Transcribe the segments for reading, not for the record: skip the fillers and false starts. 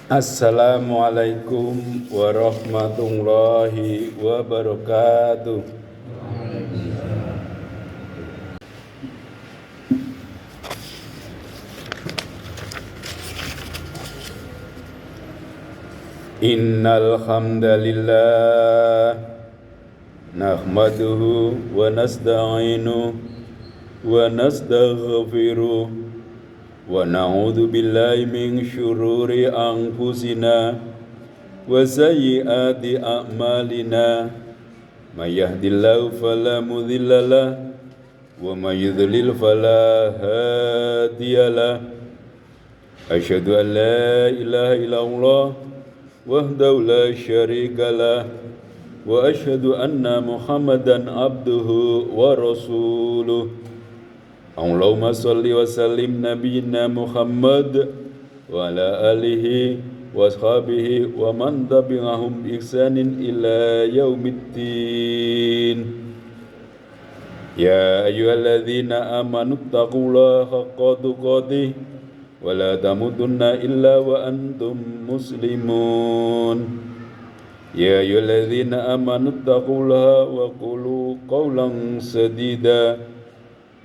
Assalamualaikum warahmatullahi wabarakatuh. Innal hamdalillah nahmaduhu wa nasta'inuhu wa nastaghfiruh wa na'udzu billahi min syururi anfusina wa sayyiati a'malina may yahdihillahu fala mudhillalah wa may yudlil fala hadiyalah. Asyhadu an la ilaha illallah wahdahu la syarikalah wa asyhadu anna Muhammadan abduhu wa rasuluh. Allahumma salli wa sallim nabiyyina Muhammad wa ala alihi wa ashabihi wa man tabi'ahum bi ihsanin ila yaumiddin. Ya ayyuhalladzina amanu taqullaha haqqa tuqatih wa la tamutunna illa wa antum muslimun. Ya ayyuhalladzina amanu taqullaha wa qulu qawlan sadida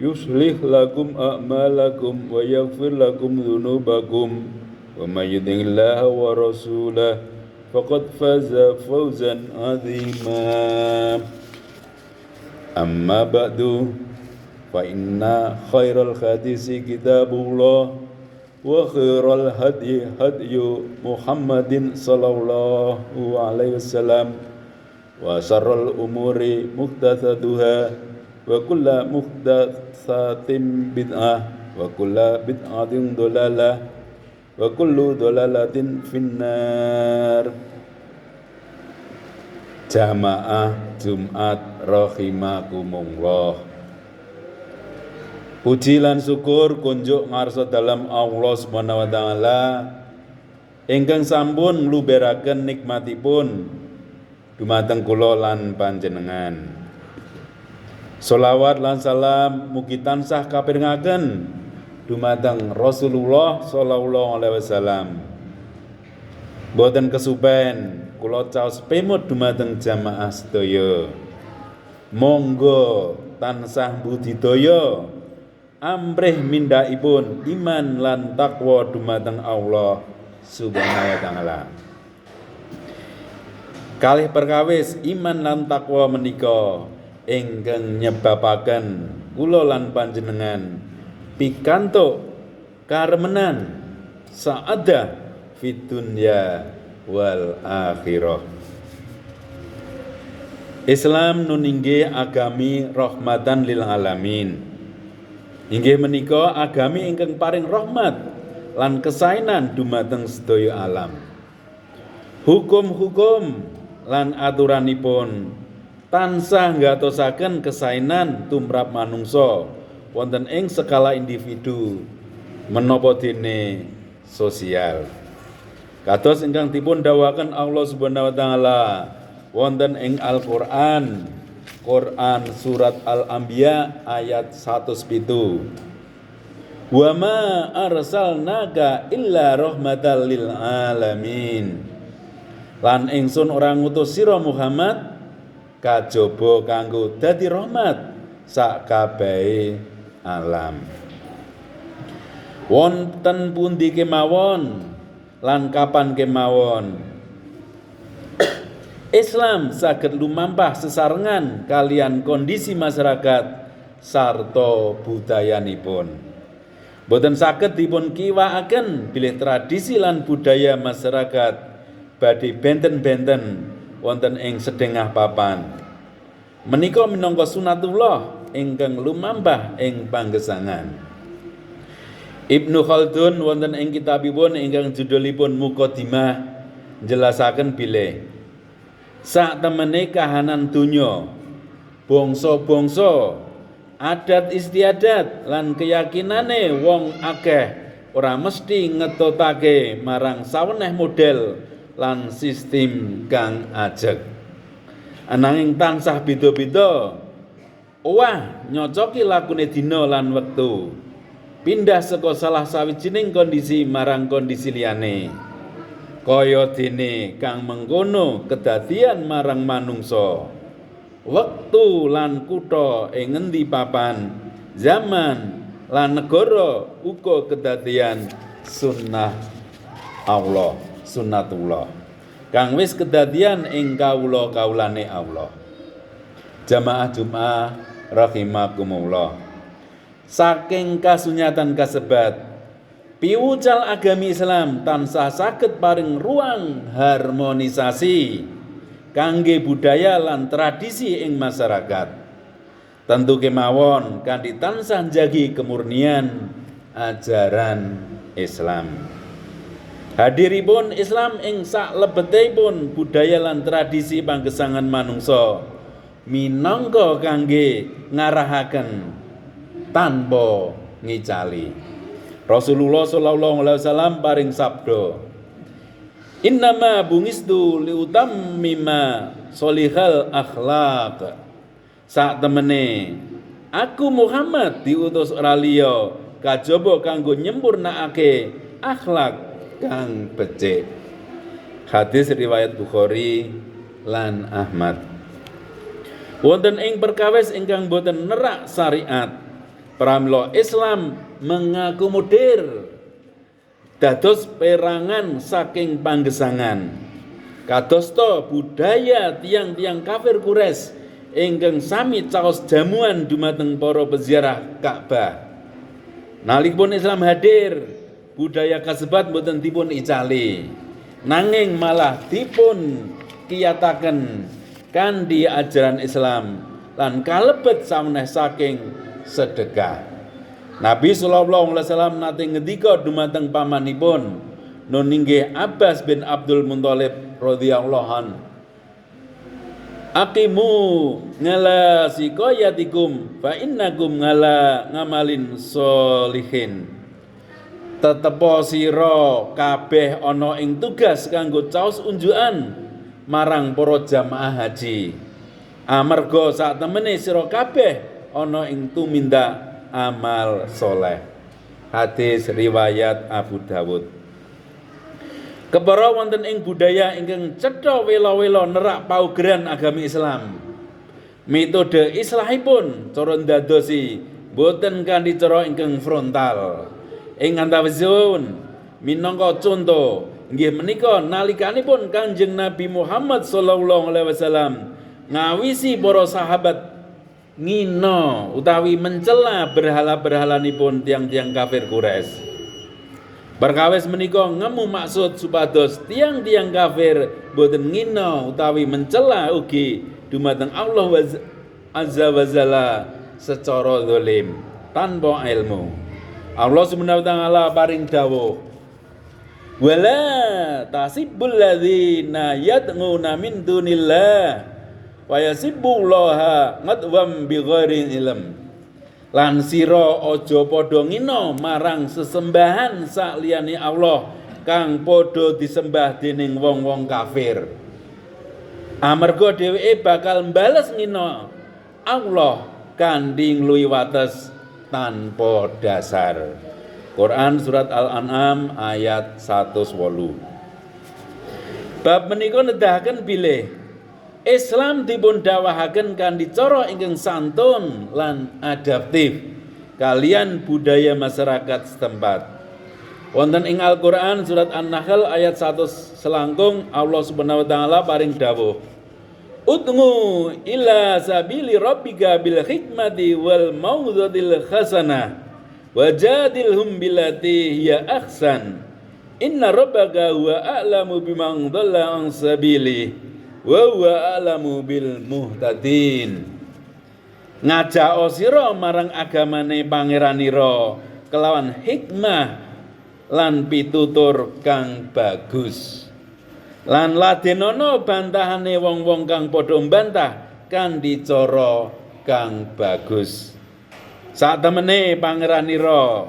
yuslih lakum a'malakum wa yaghfir lakum dhunubakum wa may yuti'illaha wa rasulahu faqad faza fawzan 'azima. Amma ba'du fa inna khairal hadisi kitabullah wa khairal hadyi hadyu Muhammadin sallallahu alaihi wasallam wa syarrul umuri muhdatsatuha wa kullu muhdatsatin bid'ah wa kullu bid'atin dhalalah wa kullu dhalalatin finnar. Jamaah Jumat rahimakumullah. Puji lan syukur kunjuk ngarsa dalam Allah Subhanahu wa taala ingkang sampun ngluberaken nikmatipun dumateng kula lan panjenengan. Sholawat lan salam mugi tansah kapiringaken dumateng Rasulullah sallallahu alaihi wasallam. Boten kesupen kula caos pemut dumateng jamaah sedaya. Monggo tansah budidaya amrih mindhaipun iman lan takwa dumateng Allah Subhanahu wa taala. Kalih perkawis iman lan takwa menika ingkang nyebabaken kula lan panjenengan pikantuk karemenan saadah fid dunya wal akhirah. Islam nun inggih agami rahmatan lil alamin. Inggih menika agami ingkang paring rahmat lan kesainan dumateng sedaya alam. Hukum-hukum lan aturanipun tansah nggatosaken kesainan tumrap manungsa wonten ing skala individu menapa dene sosial. Kados ingkang dipun dawuhaken Allah Subhanahu wa taala wonten ing Al-Qur'an, Quran surat Al-Anbiya ayat 107. Wa ma arsalnaka illa rahmatal lil alamin. Lan ingsun ora ngutus sira Muhammad kajaba kanggo dadi rahmat sak kabehe alam. Wonten pundi kemawon lan kapan kemawon Islam saged lumampah sesarengan kalian kondisi masyarakat sarta budayanipun. Boten saged dipun kiwakaken bilih tradisi lan budaya masyarakat badhe benten-benten wonten ing sedengah papan. Menika minangka sunatullah ingkang lumampah ing panggesangan. Ibnu Khaldun wonten ing kitabipun ingkang judulipun Muqaddimah njelasaken bilih sak temene kahanan donya, bangsa-bangsa, adat istiadat lan keyakinane wong akeh ora mesti ngetutake marang saweneh model lan sistem kang ajeg. Ananging tansah beda-beda owah nyocoki lakune dina lan wektu. Pindah saka salah sawijining kondisi marang kondisi liyane. kaya dene kang mengkono kedadian marang manungsa wektu lan kutha ing ngendi papan zaman lan negara uga kedadian sunnah Allah sunnatullah kang wis kedadian ing kawula-kawulane Allah. Jamaah Jumat rahimakumullah. Saking kasunyatan kasebat piwucal agami Islam tansah saged paring ruang harmonisasi kangge budaya lan tradisi ing masyarakat. Tentu kemawon kanthi tansah njagi kemurnian ajaran Islam. Hadiripun Islam ing saklebetipun budaya lan tradisi panggesangan manungsa minangka kangge ngarahaken tanpa ngicali. Rasulullah sallallahu alaihi wasallam paring sabda, "Innama bungistu liutammima sholihal akhlaq." Sak temene aku Muhammad diutus ora liya kajaba kanggo nyempurnakake akhlak kang becik. Hadis riwayat Bukhari lan Ahmad. Wonten ing perkawis ingkang boten nerak syariat, pramila Islam mengakomodir dados perangan saking panggesangan. Kadosta budaya tiang-tiang kafir Quraisy ingkang sami caos jamuan dumateng para peziarah Ka'bah. Nalikipun Islam hadir, budaya kasebat boten dipun icali, nanging malah dipun kiyataken kanthi ajaran Islam lan kalebet saweneh saking sedekah. Nabi sallallahu alaihi wasallam nate ngendika dumateng pamanipun nun inggih Abbas bin Abdul Muthalib radhiyallahu anhu, "Aqimu ngala siqayatikum fa innakum ngala ngamalin sholihin." Tetepo sira kabeh ana ing tugas kanggo caos unjukan marang para jamaah haji. Amarga sak temene sira kabeh ana ing tumindak amal soleh. Hadis riwayat Abu Dawud. Kepara wonten ing budaya ingkang cetha wela-wela nerak paugeran agami Islam. Metode islahipun cara ndadosi boten kanthi cara ingkang frontal. Ing antawisipun minangka conto inggih menika nalikanipun Kanjeng Nabi Muhammad sallallahu alaihi wasallam ngawisi para sahabat ngina utawi mencela berhala-berhalanipun tiang-tiang kafir Quraisy. Perkawis menika ngemu maksud supados tiang-tiang kafir boten ngina utawi mencela ugi dumateng Allah azza wa jalla secara zalim tanpa ilmu. Allah Subhanahu wa taala paring dawuh, "Wala tasibul ladzina yad'una min dunillah wa yasibbullaha ngadwam bighairi ilm." Lan sira aja padha ngina marang sesembahan sakliyane Allah kang padha disembah dening wong-wong kafir. Amarga dheweke bakal mbales ngina Allah kanthi ngluwi wates tanpa dasar. Quran surat Al-An'am ayat 108. Bab menika nedahaken bilih Islam dipun dawahaken kanthi cara ingkang santun lan adaptif kalian budaya masyarakat setempat. Wonten ing Al-Qur'an surat An-Nahl ayat 1 selangkung Allah Subhanahu wa taala paring dawuh, "Ud'u ila sabili rabbika bil hikmati wal mau'izatil hasanah wajadilhum billati hiya ahsan inna rabbaka huwa a'lamu biman dhalla an sabili wa huwa a'lamu bil muhtadin." Ngajak sira marang agamane pangeranira kelawan hikmah lan pitutur kang bagus. Lan ladenono bantahane wong-wong kang padha mbantah kanthi cara kang bagus. Sak temene pangeranira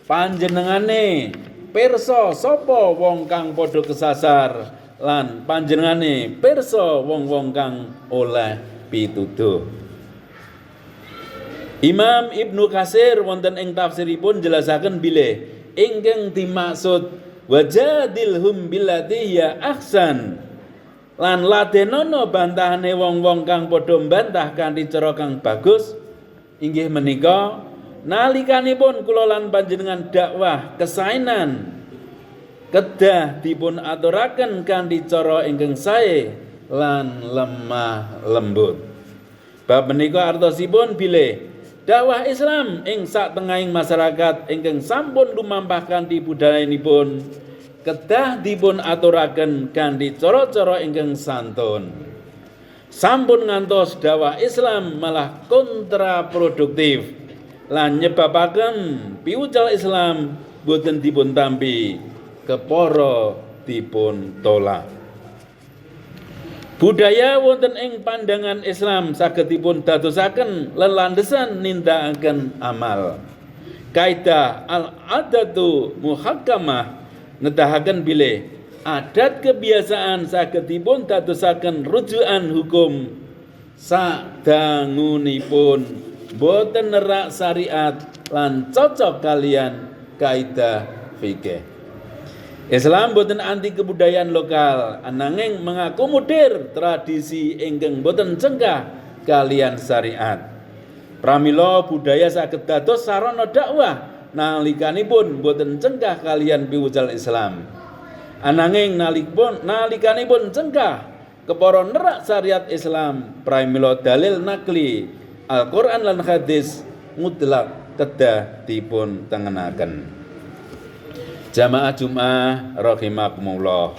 panjenengane pirsa sapa wong kang padha kesasar lan panjenengane pirsa wong-wong kang oleh pituduh. Imam Ibnu Katsir wonten ing tafsiripun jelasaken bilih ingkang dimaksud wajadilhum billati hiya ahsan, lan ladenono bantahane wong-wong kang padha mbantah kanthi cara kang bagus, inggih menika nalikanipun kula lan panjenengan dakwah kesaenan kedah dipun aturaken kanthi cara ingkang sae lan lemah lembut. Bab menika artosipun bilih dakwah Islam ing satengahing masyarakat ingkang sampun lumampah kanthi budayanipun kedah dipun aturaken kanthi cara-cara ingkang santun. Sampun ngantos dakwah Islam malah kontraproduktif lan nyebabaken piwucal Islam boten dipun tampi kepara dipun tolak. Budaya wonten ing pandangan Islam saged dipun dadosaken lelandesan nindakaken amal. Kaidah al-adatu muhakkamah nedahaken bilih adat kebiasaan saged dipun dadosaken rujukan hukum sadangunipun boten nerak syariat lan cocok kalian kaidah fikih. Islam boten anti kebudayaan lokal, ananging mengakomodir tradisi ingkang boten cengkah kalian syariat. Pramila budaya saged dados sarana dakwah nalikanipun boten cengkah kalian piwucal Islam. Ananging nalikanipun cengkah kepara nerak syariat Islam, pramila dalil nakli Al-Qur'an lan hadis mutlak kedah dipun tengenaken. Jamaah Jumat rahimakumullah.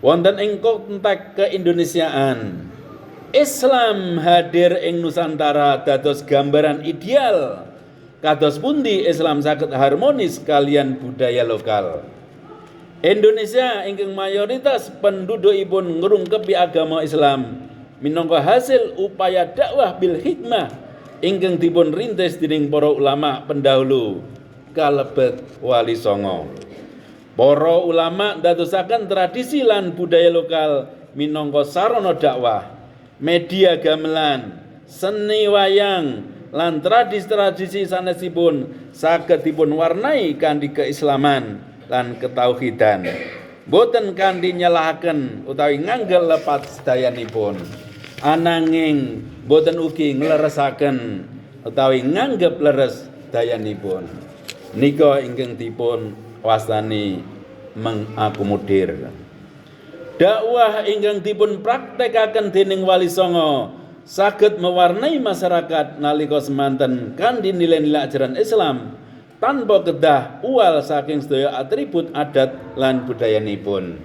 Wonten ing konteks keindonesiaan, Islam hadir ing Nusantara dados gambaran ideal kados pundi Islam saged harmonis kalian budaya lokal. Indonesia ingkang mayoritas pendudukipun ngrungkebi agama Islam minangka hasil upaya dakwah bil hikmah ingkang dipun rintis dening para ulama pendahulu kalebet Wali Songo. Para ulama ndadosaken tradisi lan budaya lokal minangka sarana dakwah, media gamelan, seni wayang lan tradisi-tradisi sanesipun saged dipun warnai kanthi keislaman lan ketauhidan. Boten kanthi nyalahaken utawi nganggel lepat sedayanipun. Ananging boten ugi ngleresaken utawi nganggep leres dayanipun. Nika ingkang dipun wastani mengakomodir. Dakwah ingkang dipun praktekaken dening Wali Songo saged mewarnai masyarakat nalika semanten kanthi nilai-nilai ajaran Islam tanpa kedah uwal saking sedaya atribut adat lan budayanipun.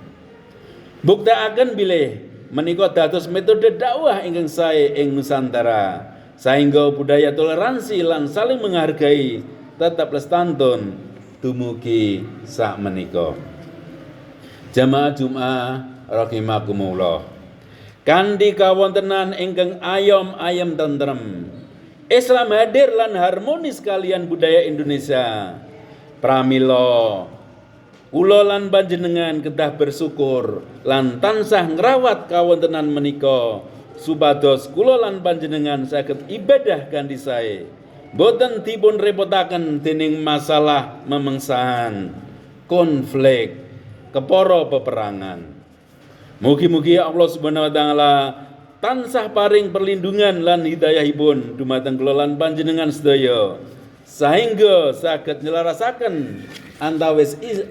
Buktekaken bilih menika dados metode dakwah ingkang sae ing Nusantara, sehingga budaya toleransi lan saling menghargai tetap lestantun dumugi sakmenika. Jamaah Jumat rahimakumullah. Kanthi kawontenan ingkang ayom-ayem tentrem, Islam hadir lan harmonis kalian budaya Indonesia. Pramila kula lan panjenengan kedah bersyukur lan tansah ngrawat kawontenan menika supados kula lan panjenengan saged ibadah kanthi sae. Boten dipun repotaken dening masalah memengsahan, konflik, kepara peperangan. Mugi-mugi Allah Subhanahu wa taala tansah paring perlindungan lan hidayahipun dumateng kula lan panjenengan sedaya, sehingga saged nyelarasaken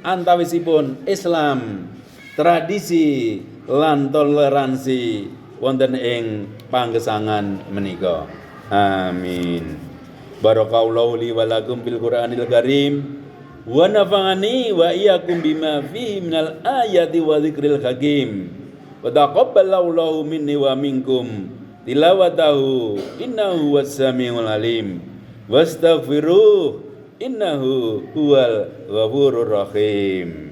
antawisipun Islam, tradisi lan toleransi wonten ing panggesangan menika. Amin. Barakallahu li wa lakum bil Qur'anil Karim wa nafa'ani wa iyyakum bima fihi minal ayati wa dzikril hakim. Wa taqabbalallahu minni wa minkum tilawatahu innahu was-sami'ul alim. Wastaghfiruh innahu huwal ghafurur rahim.